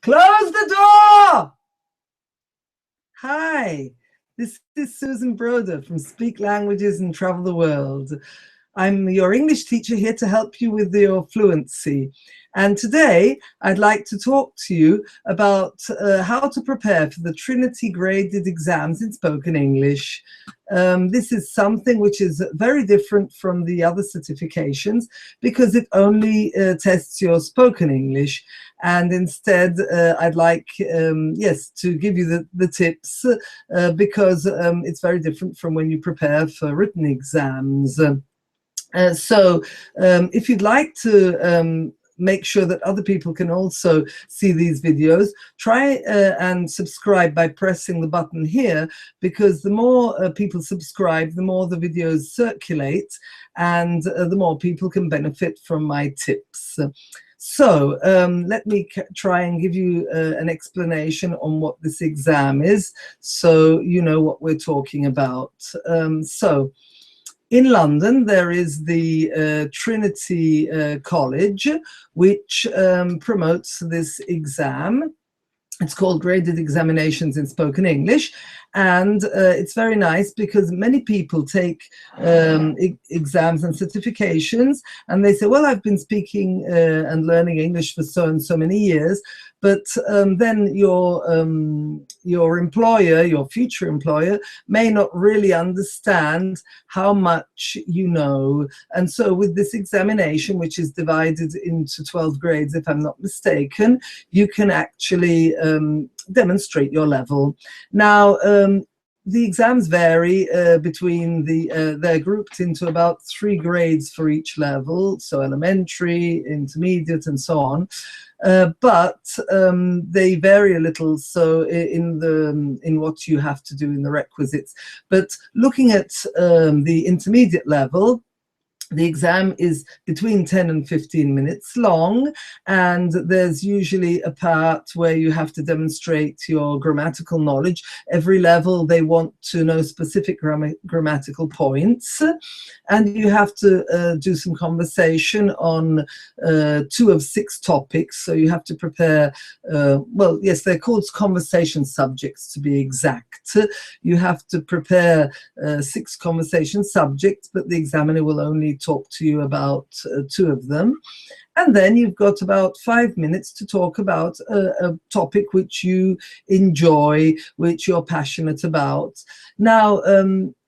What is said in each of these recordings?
Close the door! Hi, this is Susan Broder from Speak Languages and Travel the World. I'm your English teacher here to help you with your fluency. And today I'd like to talk to you about how to prepare for the Trinity graded exams in spoken English. This is something which is very different from the other certifications because it only tests your spoken English. And instead, I'd like, to give you the tips because it's very different from when you prepare for written exams. If you'd like to make sure that other people can also see these videos, try and subscribe by pressing the button here, because the more people subscribe, the more the videos circulate and the more people can benefit from my tips. So let me try and give you an explanation on what this exam is, so you know what we're talking about. In London, there is the Trinity College, which promotes this exam. It's called Graded Examinations in Spoken English, and it's very nice because many people take exams and certifications, and they say, well, I've been speaking and learning English for so and so many years, but then your employer, your future employer, may not really understand how much you know. And so with this examination, which is divided into 12 grades, if I'm not mistaken, you can actually demonstrate your level. Now, the exams vary between they're grouped into about 3 grades for each level, so elementary, intermediate, and so on. But they vary a little, so in what you have to do in the requisites. But looking at the intermediate level, the exam is between 10 and 15 minutes long, and there's usually a part where you have to demonstrate your grammatical knowledge. Every level, they want to know specific grammatical points, and you have to do some conversation on 2 of 6 topics. So you have to prepare, well, yes, they're called conversation subjects to be exact. You have to prepare 6 conversation subjects, but the examiner will only talk to you about 2 of them. And then you've got about 5 minutes to talk about a topic which you enjoy, which you're passionate about. Now,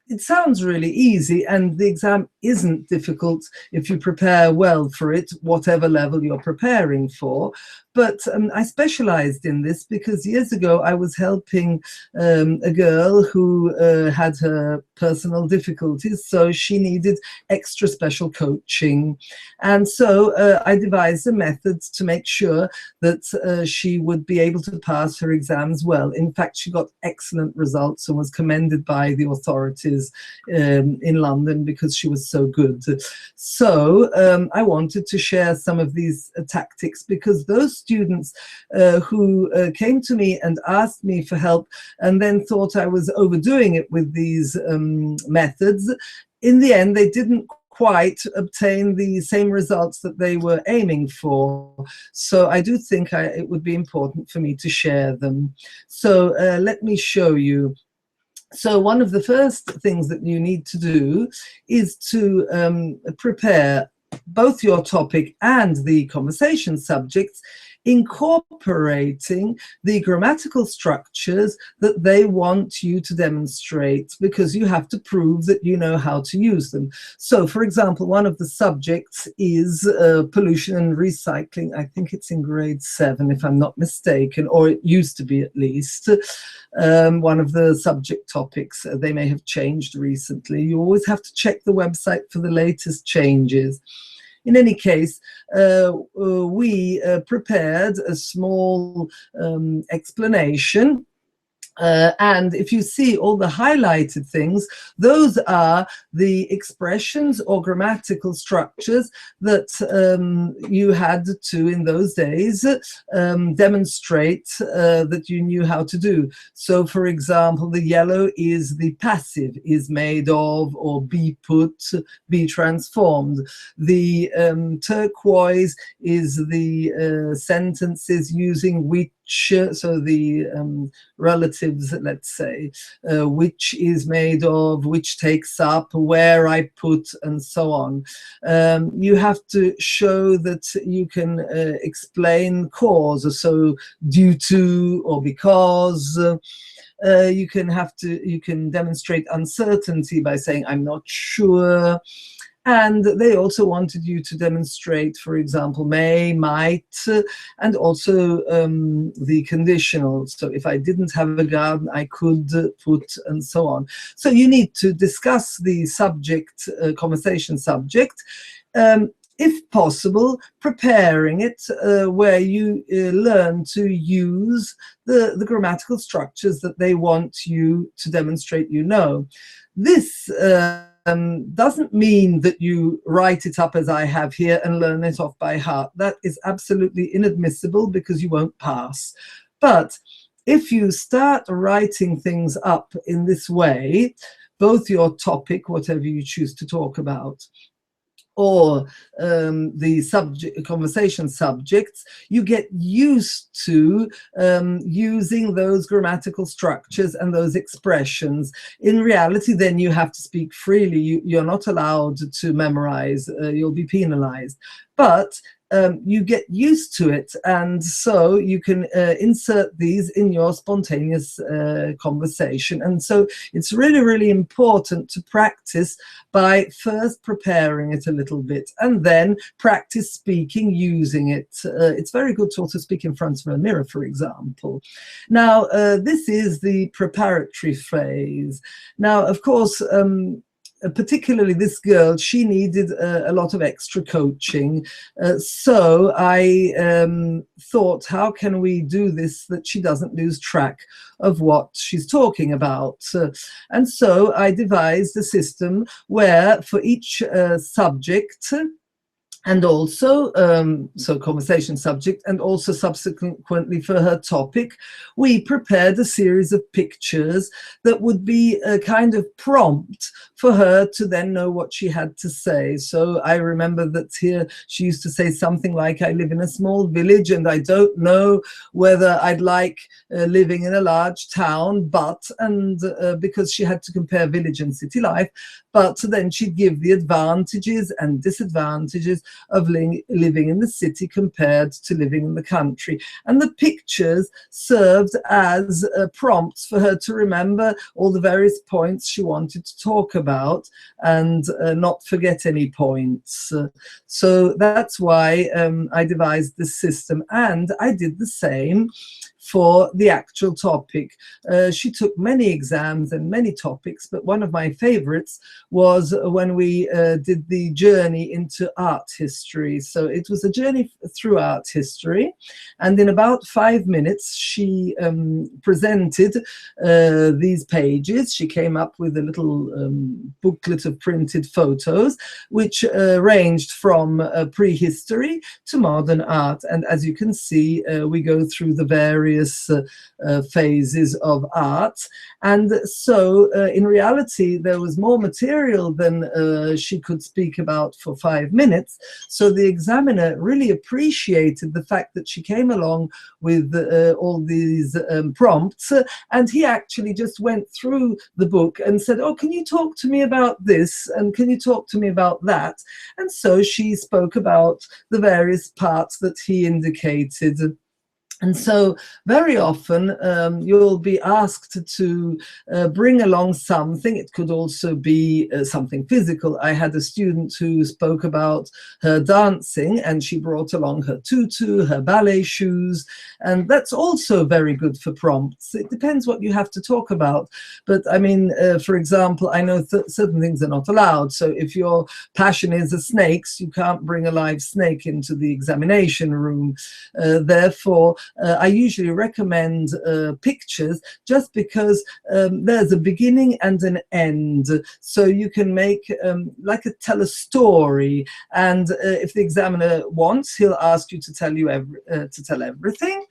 it sounds really easy, and the exam isn't difficult if you prepare well for it, whatever level you're preparing for. But I specialized in this because years ago I was helping a girl who had her personal difficulties, so she needed extra special coaching. And so I devised a method to make sure that she would be able to pass her exams well. In fact, she got excellent results and was commended by the authorities in London because she was so good. So I wanted to share some of these tactics, because those students who came to me and asked me for help and then thought I was overdoing it with these methods, in the end they didn't quite obtain the same results that they were aiming for. So I do think it would be important for me to share them. So let me show you. So one of the first things that you need to do is to prepare both your topic and the conversation subjects, incorporating the grammatical structures that they want you to demonstrate, because you have to prove that you know how to use them. So, for example, one of the subjects is pollution and recycling. I think it's in grade 7, if I'm not mistaken, or it used to be at least. One of the subject topics. They may have changed recently. You always have to check the website for the latest changes. In any case, we prepared a small explanation And if you see all the highlighted things, those are the expressions or grammatical structures that you had to, in those days, demonstrate that you knew how to do. So, for example, the yellow is the passive, is made of, or be put, be transformed. The turquoise is the sentences using which, so the relatives, let's say, which is made of, which takes up, where I put, and so on. You have to show that you can explain cause, so due to or because. You can demonstrate uncertainty by saying I'm not sure. And they also wanted you to demonstrate, for example, may, might, and also the conditional. So if I didn't have a garden, I could put, and so on. So you need to discuss the subject, conversation subject, if possible, preparing it where you learn to use the grammatical structures that they want you to demonstrate you know. This doesn't mean that you write it up as I have here and learn it off by heart. That is absolutely inadmissible because you won't pass. But if you start writing things up in this way, both your topic, whatever you choose to talk about, or the subject, conversation subjects, you get used to using those grammatical structures and those expressions. In reality, then you have to speak freely. You're not allowed to memorize. You'll be penalized. But you get used to it, and so you can insert these in your spontaneous conversation. And so it's really, really important to practice by first preparing it a little bit and then practice speaking using it. It's very good to also speak in front of a mirror, for example. Now, this is the preparatory phase. Now, of course, particularly this girl, she needed a lot of extra coaching. So I thought, how can we do this that she doesn't lose track of what she's talking about? And so I devised a system where for each subject, and also, so conversation subject, and also subsequently for her topic, we prepared a series of pictures that would be a kind of prompt for her to then know what she had to say. So I remember that here she used to say something like, I live in a small village and I don't know whether I'd like living in a large town, but, and because she had to compare village and city life, but then she'd give the advantages and disadvantages of living in the city compared to living in the country. And the pictures served as prompts for her to remember all the various points she wanted to talk about and not forget any points. So that's why I devised this system, and I did the same for the actual topic. She took many exams and many topics, but one of my favorites was when we did the journey into art history. So it was a journey through art history, and in about 5 minutes she presented these pages. She came up with a little booklet of printed photos which ranged from prehistory to modern art, and as you can see, we go through the various phases of art. And so in reality there was more material than she could speak about for 5 minutes, so the examiner really appreciated the fact that she came along with all these prompts, and he actually just went through the book and said, oh, can you talk to me about this, and can you talk to me about that? And so she spoke about the various parts that he indicated. And so very often you'll be asked to bring along something. It could also be something physical. I had a student who spoke about her dancing, and she brought along her tutu, her ballet shoes, and that's also very good for prompts. It depends what you have to talk about. But I mean, for example, I know certain things are not allowed. So if your passion is the snakes, you can't bring a live snake into the examination room. Therefore, I usually recommend pictures just because there's a beginning and an end. So you can make tell a story, and if the examiner wants, he'll ask you to tell everything,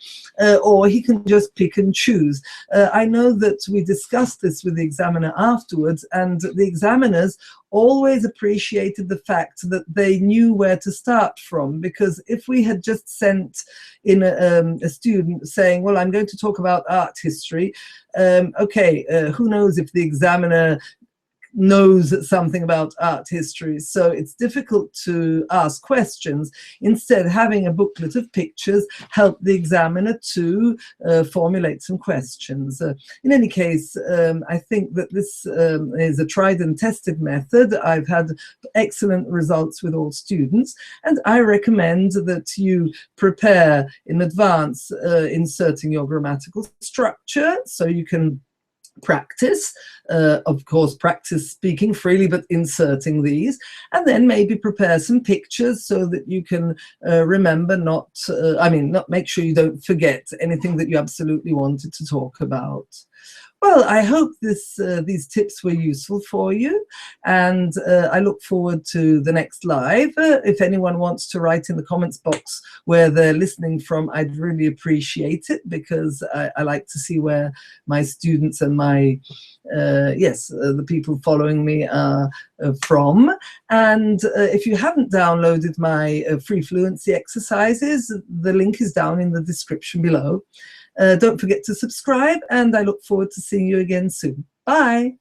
or he can just pick and choose. I know that we discussed this with the examiner afterwards, and the examiners always appreciated the fact that they knew where to start from, because if we had just sent in a student saying, well, I'm going to talk about art history, who knows if the examiner knows something about art history, so it's difficult to ask questions. Instead, having a booklet of pictures helped the examiner to formulate some questions. In any case, I think that this is a tried and tested method. I've had excellent results with all students, and I recommend that you prepare in advance, inserting your grammatical structure so you can practice, of course, practice speaking freely, but inserting these, and then maybe prepare some pictures so that you can remember, not make sure you don't forget anything that you absolutely wanted to talk about. Well, I hope these tips were useful for you, and I look forward to the next live. If anyone wants to write in the comments box where they're listening from, I'd really appreciate it, because I like to see where my students and my, the people following me are from. And if you haven't downloaded my free fluency exercises, the link is down in the description below. Don't forget to subscribe, and I look forward to seeing you again soon. Bye.